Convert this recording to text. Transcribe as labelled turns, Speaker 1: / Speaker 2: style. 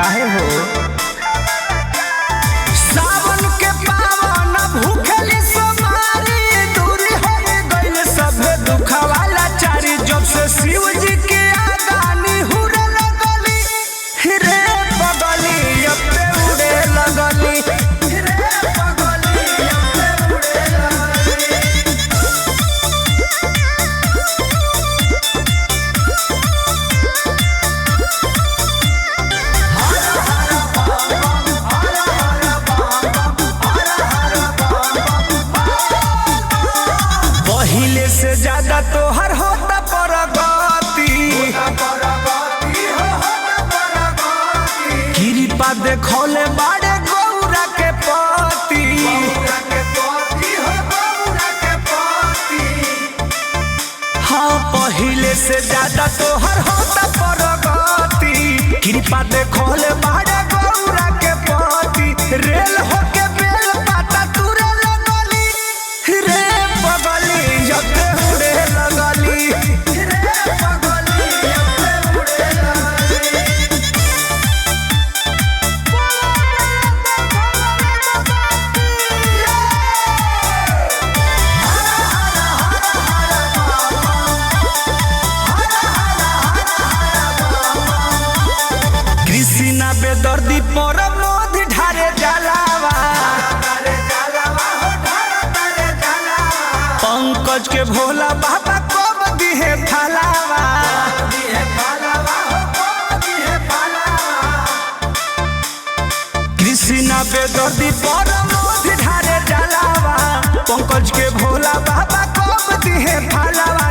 Speaker 1: काहे हो सावन के पावन भूखली सोमारी दूरी हो गइल सब दुखवाला चारी जब से शिव जी के आगानी हुरे लगली रे बगली अब पे उड़े लगली रे बगली अब पे उड़े लगली। पहिले से ज्यादा तोहर होता प्रगति कृपा देखौले बाड़े गौरा के पति हाँ पहिले से ज्यादा तोहर होता प्रगति कृपा देखौले बाड़े गौरा के पति रेल होके बेल पाता तुरे लगली रे बगली जब उड़े लगली रे बगली जब उड़े लगली। कृष्णा बेदर्दी पर मोद ढारे जलावा पंकज के भोला बाबा कब दिहे फलावा कृष्णा बेदर्दी पर मोद ढारे जलावा पंकज के भोला बाबा कब दिहे फलावा